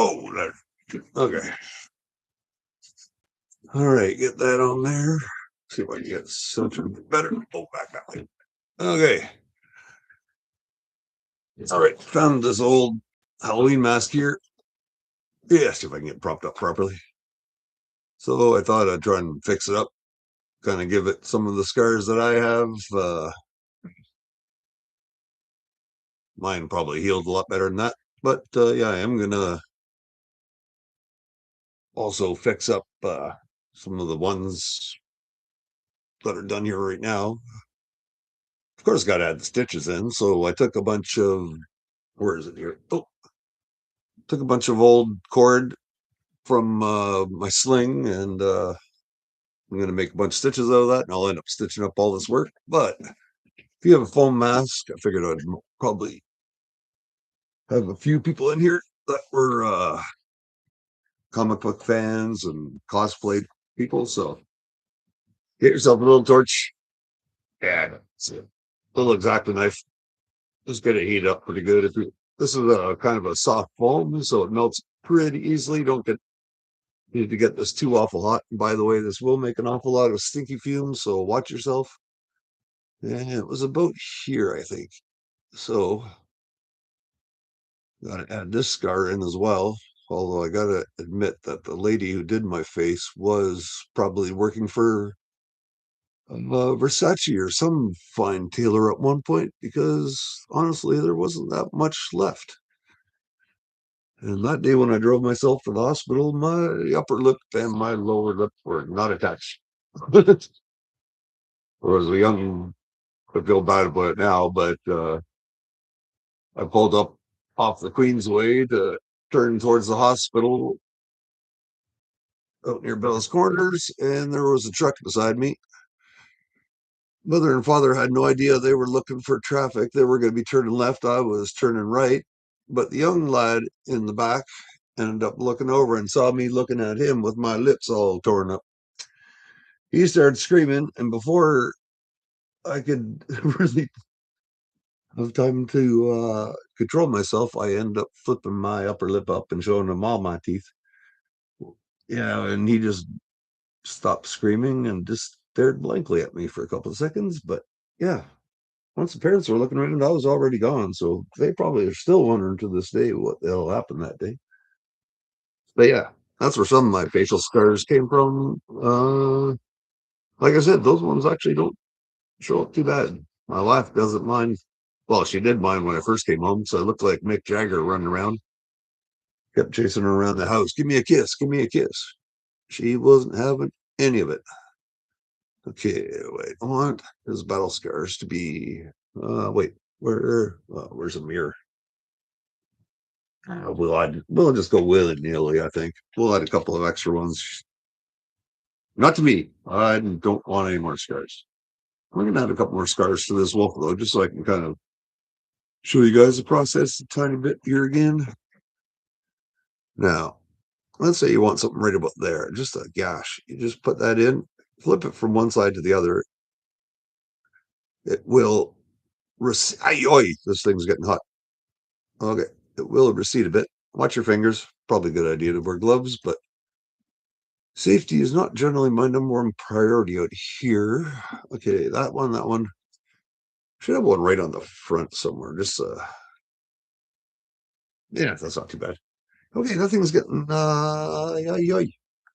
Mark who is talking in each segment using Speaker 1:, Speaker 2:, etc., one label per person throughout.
Speaker 1: Oh, that, okay. All right, get that on there. See if I can get something better. Oh, back that way. Okay. All right. Found this old Halloween mask here. Yeah, see if I can get it propped up properly. So I thought I'd try and fix it up, kind of give it some of the scars that I have. Mine probably healed a lot better than that. But yeah, I am gonna also fix up some of the ones that are done here right now. Of course, got to add the stitches in. So I took a bunch of, where is it here? Oh, took a bunch of old cord from my sling, and I'm going to make a bunch of stitches out of that, and I'll end up stitching up all this work. But if you have a foam mask, I figured I'd probably have a few people in here that were comic book fans and cosplay people. So get yourself a little torch. Yeah, it's a little X-Acto knife. Just get it heat up pretty good. If you, this is a kind of a soft foam, so it melts pretty easily. Don't get need to get this too awful hot. And by the way, this will make an awful lot of stinky fumes, so watch yourself. And it was about here, I think. So got to add this scar in as well. Although I got to admit that the lady who did my face was probably working for Versace or some fine tailor at one point, because honestly, there wasn't that much left. And that day when I drove myself to the hospital, my upper lip and my lower lip were not attached. Whereas a young, I feel bad about it now, but I pulled up off the Queensway to turn towards the hospital out near Bell's Corners, and there was a truck beside me. Mother and father had no idea they were looking for traffic. They were going to be turning left. I was turning right. But the young lad in the back ended up looking over and saw me looking at him with my lips all torn up. He started screaming, and before I could really have time to control myself, I end up flipping my upper lip up and showing him all my teeth. Yeah, and he just stopped screaming and just stared blankly at me for a couple of seconds. But yeah, once the parents were looking around, I was already gone. So they probably are still wondering to this day what the hell happened that day. But yeah, that's where some of my facial scars came from. Like I said, those ones actually don't show up too bad. My wife doesn't mind. Well, she did mind when I first came home, so I looked like Mick Jagger running around. Kept chasing her around the house. Give me a kiss. Give me a kiss. She wasn't having any of it. Okay, wait. I want his battle scars to be. Wait. Where's a mirror? We'll just go willy nilly. I think we'll add a couple of extra ones. Not to me. I don't want any more scars. I'm gonna add a couple more scars to this wolf though, just so I can kind of show you guys the process a tiny bit here again. Now, let's say you want something right about there, just a gash. You just put that in, flip it from one side to the other. It will recede. This thing's getting hot. Okay, it will recede a bit. Watch your fingers. Probably a good idea to wear gloves, but safety is not generally my number one priority out here. Okay, that one. Should have one right on the front somewhere. Just yeah, that's not too bad. Okay, that thing's getting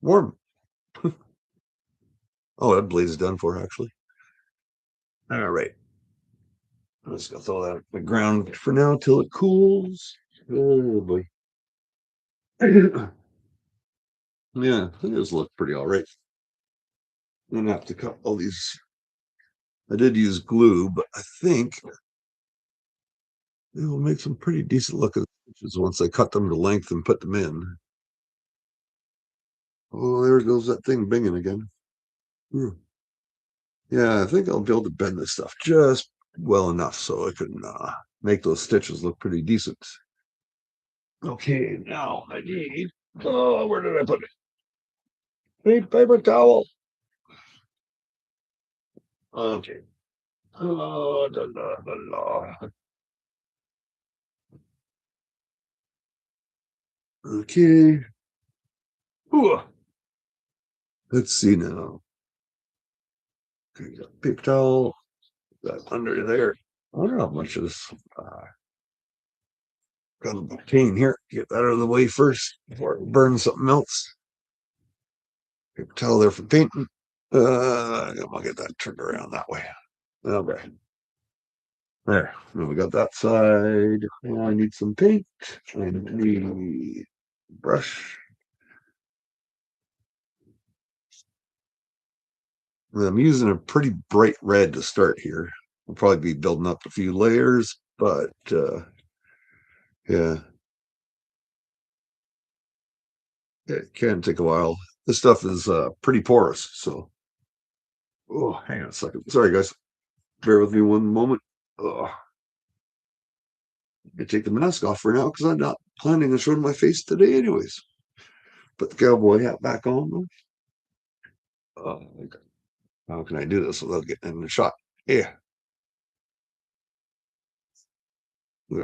Speaker 1: warm. Oh, that blade's done for actually. All right. I'm just gonna throw that on the ground for now till it cools. Oh boy. Yeah, it does look pretty all right. I'm gonna have to cut all these. I did use glue, but I think it will make some pretty decent looking stitches once I cut them to length and put them in. Oh, there goes that thing binging again. Ooh. Yeah, I think I'll be able to bend this stuff just well enough so I can make those stitches look pretty decent. Okay, now I need. Oh, where did I put it? Need paper towel. Okay. Oh, da, da, da, da. Okay. Ooh, let's see now. Okay, got paper towel. Got under there. I wonder how much of this got a pain here. Get that out of the way first before it burns something else. Paper towel there for painting. I'll get that turned around that way. Okay. There. Now we got that side. Now I need some paint. I need brush. I'm using a pretty bright red to start here. I'll probably be building up a few layers, but yeah, it can take a while. This stuff is pretty porous, so oh, hang on a second. Sorry, guys. Bear with me one moment. Oh, I take the mask off for now because I'm not planning on showing my face today, anyways. Put the cowboy hat back on. Uh, how can I do this without getting in the shot? Yeah.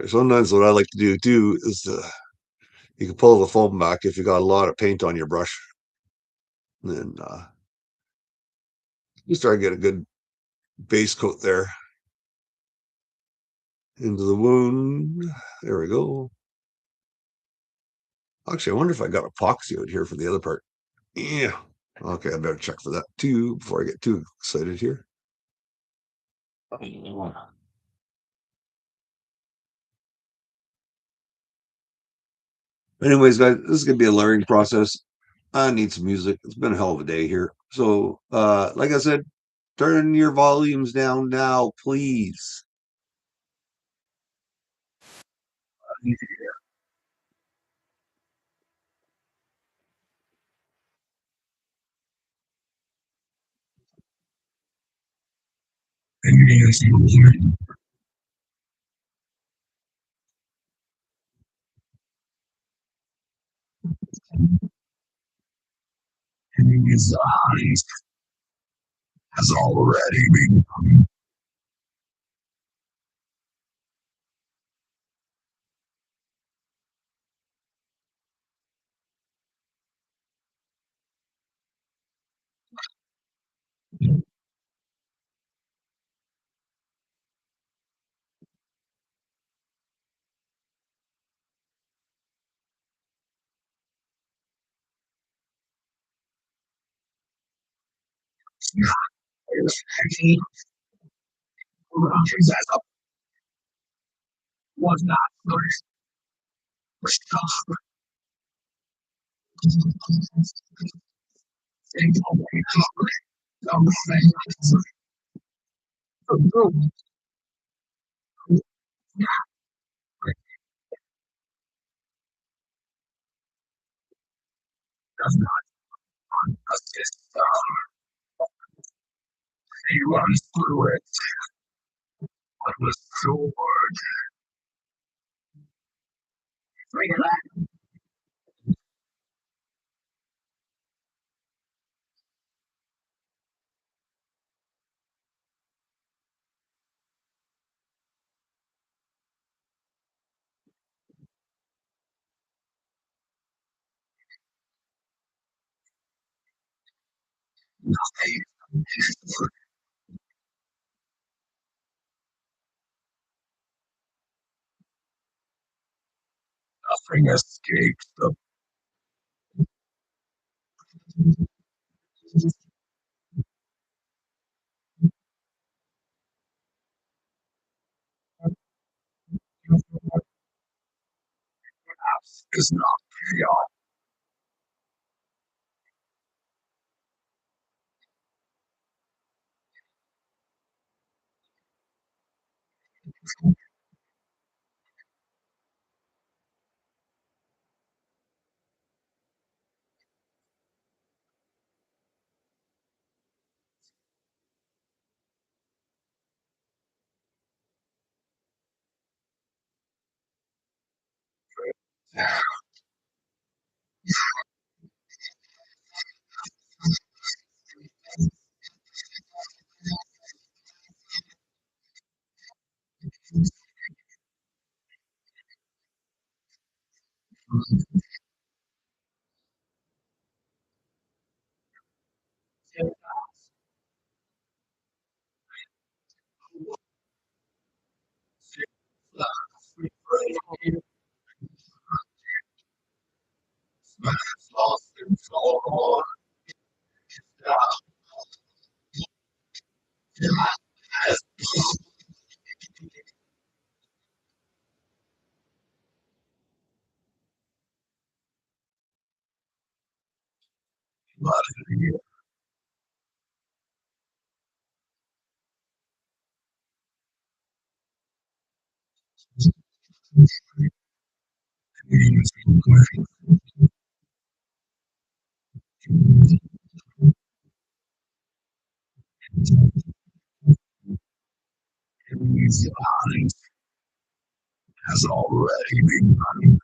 Speaker 1: Sometimes what I like to do too is you can pull the foam back if you got a lot of paint on your brush. Then you start to get a good base coat there into the wound. There we go. Actually, I wonder if I got epoxy out here for the other part. Yeah. Okay, I better check for that too before I get too excited here. Anyways, guys, this is gonna be a learning process. I need some music. It's been a hell of a day here. So, like I said, turn your volumes down now, please. His eyes has already been. He his ass up was not first. He runs through it. But was so nothing escapes the past is not chaos. has already begun.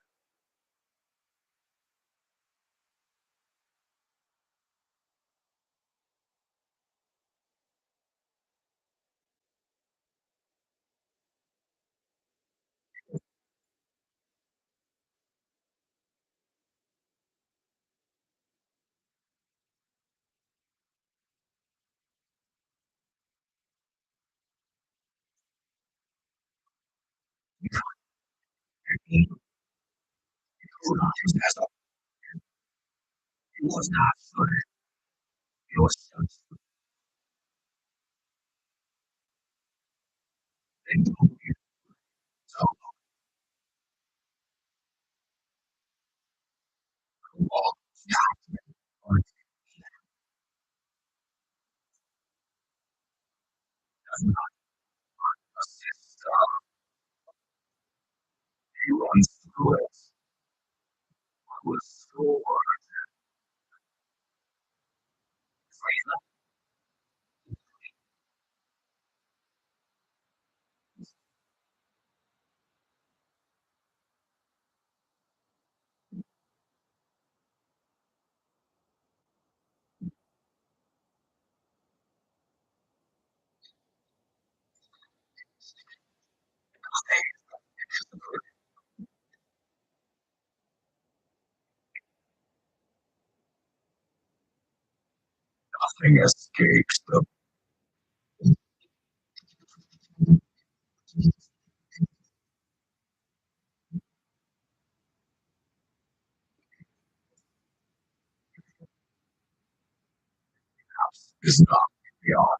Speaker 1: Nothing escapes the is not beyond.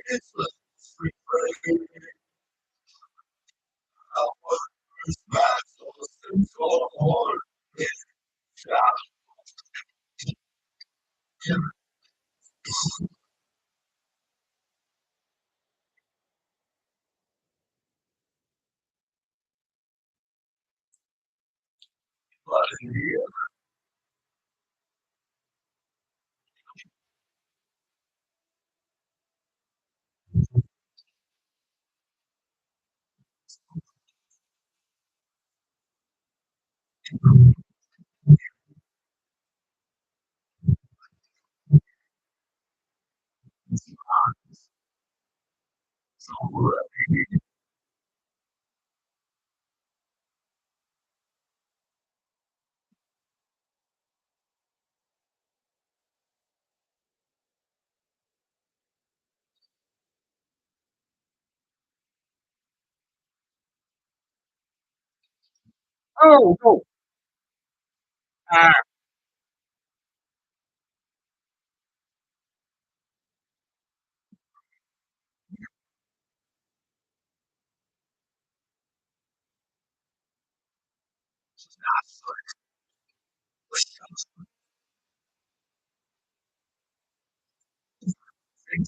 Speaker 1: It's the street break. Battles and so on. It's bloody. Oh, no. Ah, Nothing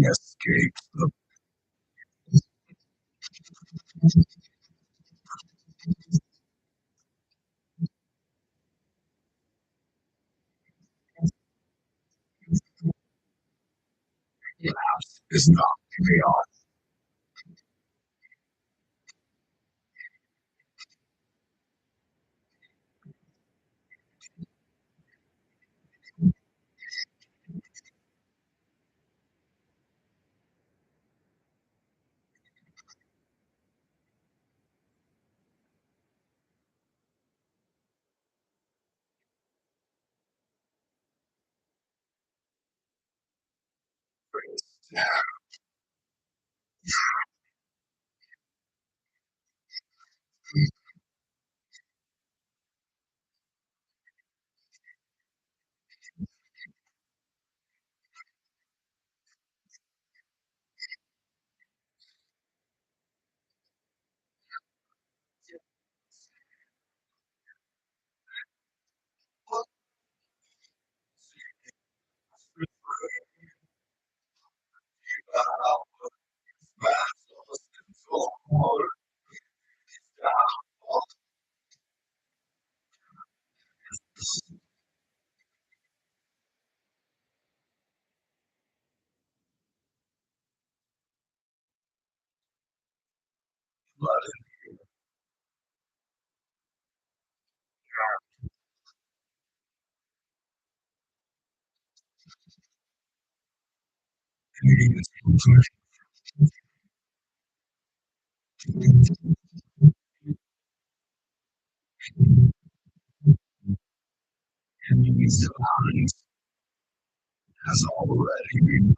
Speaker 1: escapes the past is not beyond. Enemies has already been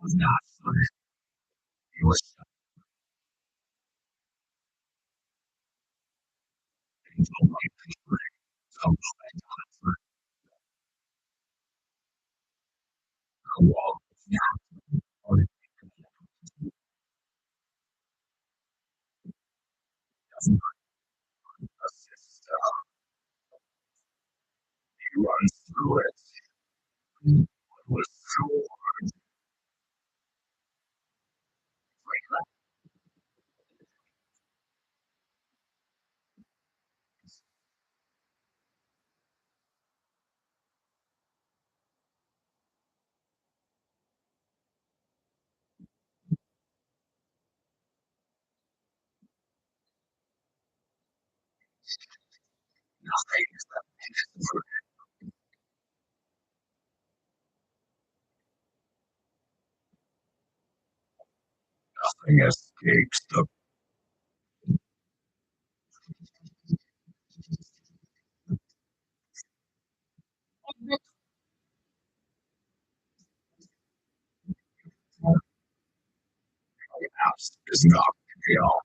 Speaker 1: was not free. He was so for a wall. He runs through it. It was so nothing escapes the past is not beyond.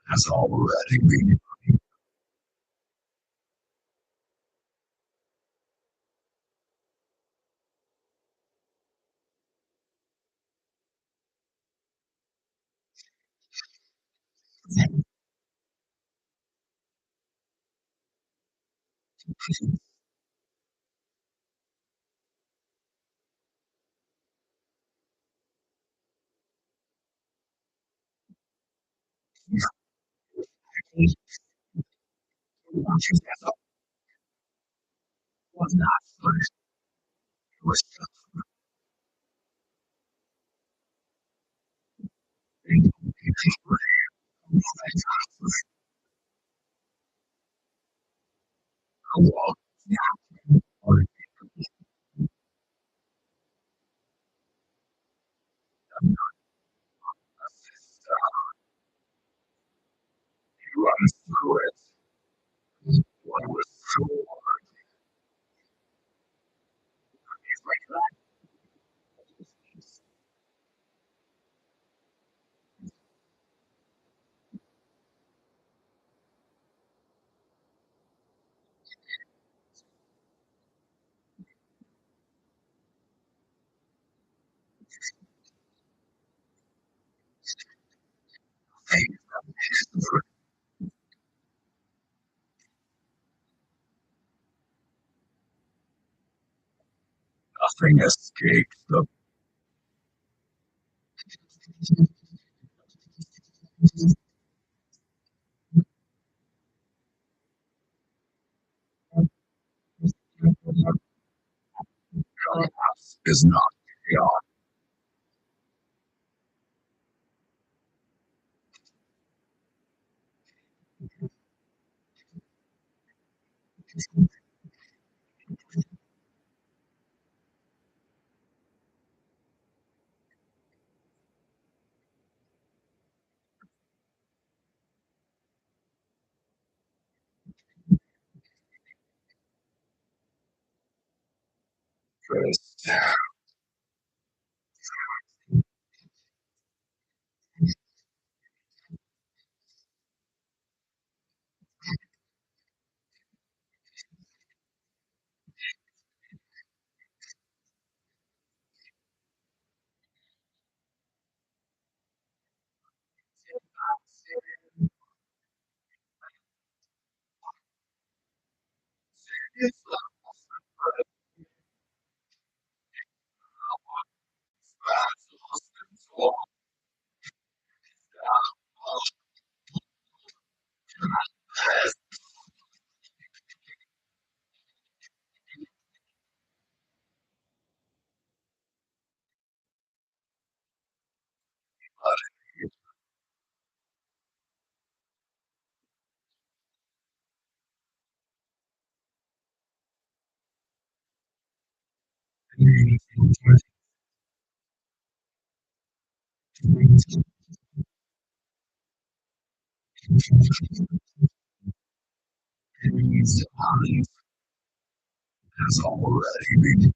Speaker 1: Has already been was not first. It was a walk. Or he runs through it. What was so like nothing escaped the collapse is not beyond interest. His eyes has already been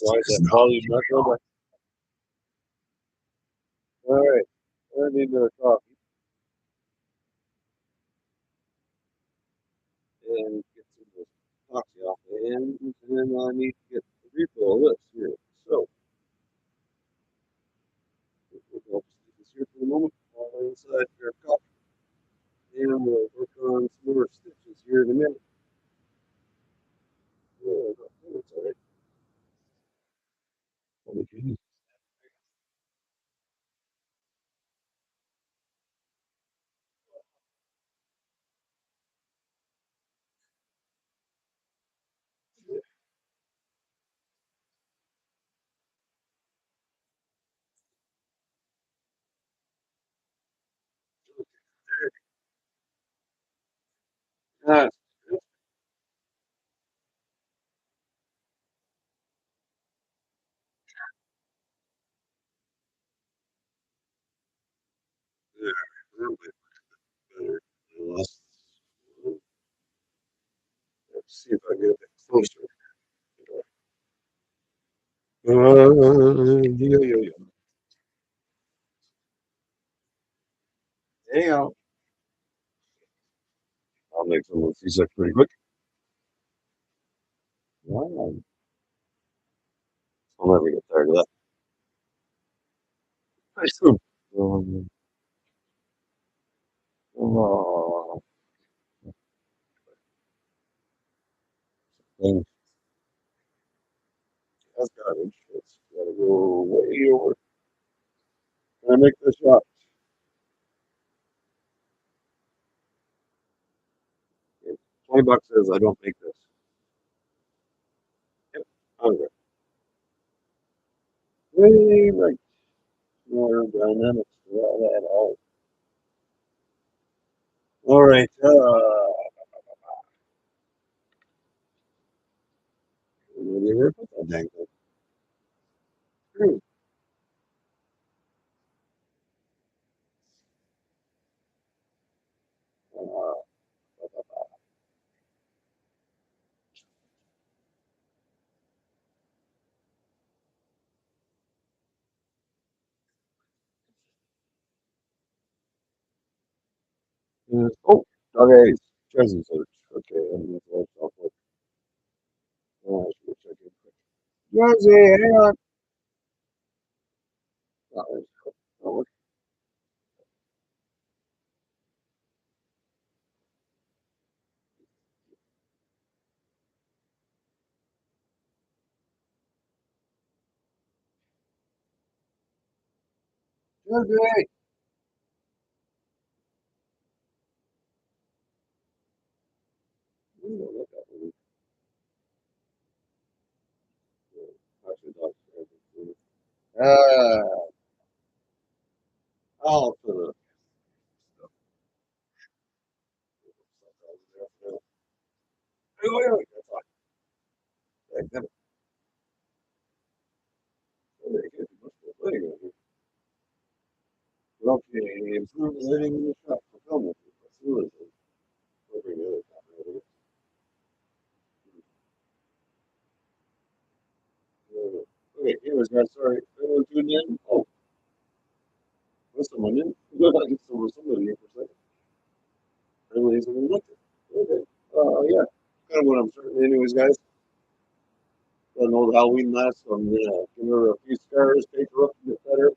Speaker 2: Why is that Holly's not going? All right, I need another coffee and get some of this epoxy off the ends, and then I need to get the refill of this here. So we'll just leave this here for the moment. I'll inside for a coffee, and we'll work on some more stitches here in a minute. Oh, that's all right. Okay. Ah, there, a little bit better. Let's see if I get a bit closer. Yeah, yeah, yeah. Hang on. I'll make some of these pretty quick. Wow. I'll never get tired of that. Nice. Um, oh, thing has garbage. It's gotta go way over. Can I make this shot? If 20 bucks says I don't make this. Yep. Okay. Way right. More dynamics to that at all. All right. Where put that dang thing? Hmm. Uh, oh, okay. Treasure search. Okay. I'm gonna throw it off with. I should check it. Jersey, hang on. Oh, Jersey. Ooh, I like that one. Actually, that's I'll put a wait, wait, wait, that's fine. Like, that- that can't be much more playing on here. Okay, came through and waiting in the shop for filming. As soon as we'll bring the other camera over. Okay, anyways, guys, sorry. Everyone tuned in? Oh, was someone in? I guess there was somebody here for a second. Everybody's even looked at. Okay. Yeah. Kind of what I'm starting. Anyways, guys, got an old Halloween mask, so I'm gonna give her a few scars, take her up a bit better,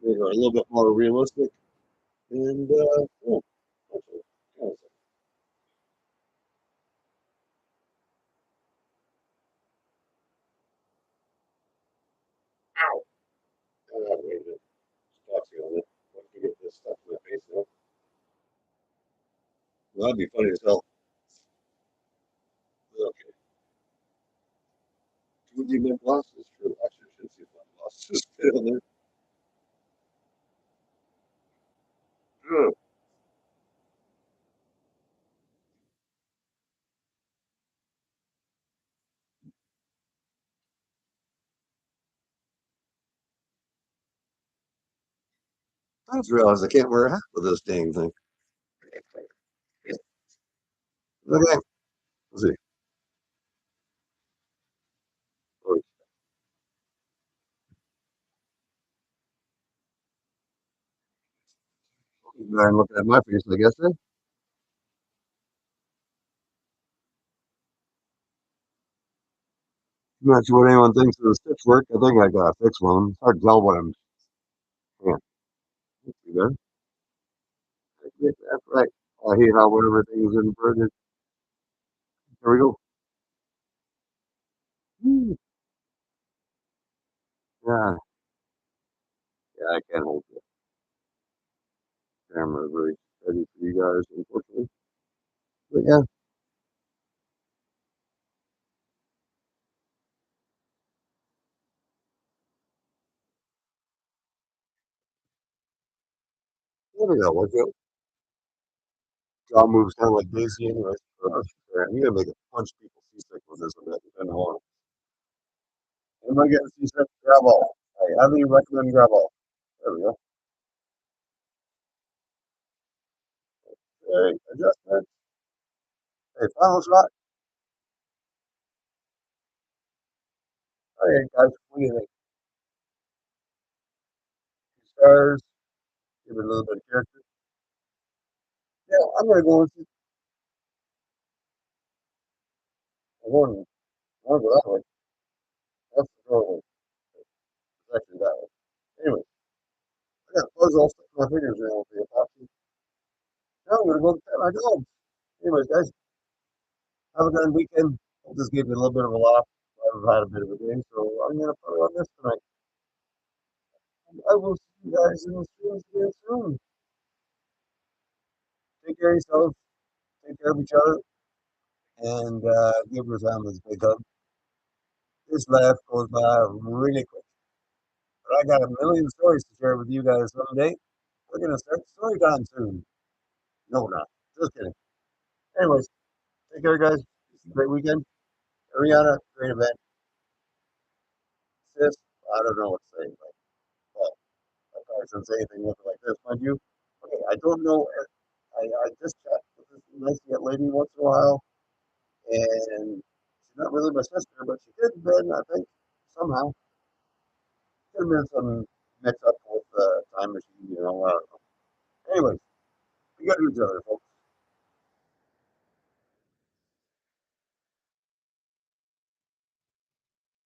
Speaker 2: make her a little bit more realistic, and oh, actually, kind of, ow! Wait a minute. Toxic on it. What if you get this stuff in my face now? Well, that'd be funny as hell. Okay. 2D mint gloss is true. Actually, I should see if my gloss just fit on there. Ugh. I just realized I can't wear a hat with this dang thing. Okay. Let's see. Oh, I'm looking at my face, I guess. Eh? I'm not sure what anyone thinks of the stitch work. I think I got a fix one. It's hard to tell what I'm. Yeah, let's see there. That's right. I hate how everything is inverted. There we go. Hmm. Yeah, yeah, I can't hold the camera very steady for you guys, unfortunately. But yeah, there we go. Look out. Jaw moves kind of like Daisy anyway. I'm gonna make it punch people seasick with this one. Depending on. Am I getting seasick? Grab all. Hey, how do you recommend grab all? There we go. Hey, adjustment. Hey, final shot. Hey guys, what do you think? Two stars. Give it a little bit of character. Yeah, I'm gonna go with. I'm going. I'm going to go that way. That's the doorway. It's actually that way. Anyway, I got a puzzle. I'll stick my fingers in with the epoxy. Now I'm gonna go pet my dog. Anyways, guys, have a good weekend. Hope this gave you a little bit of a laugh. I've had a bit of a day, so I'm gonna put it on this tonight. I will see you guys in the streams again soon. Take care of yourselves. Take care of each other, and give your families a big hug. This life goes by really quick. But I got a million stories to share with you guys someday. We're gonna start story time soon. No, not. Just kidding. Anyways, take care, guys. Great weekend. Ariana, great event. Sis, I don't know what to say. But, well, I probably shouldn't say anything like this, mind you. Okay, I don't know. I just chat with this nice young lady once in a while, and she's not really my sister, but she could have been, I think, somehow. Could have been some mix up with the time machine, you know. Anyways, we got to do each other, folks.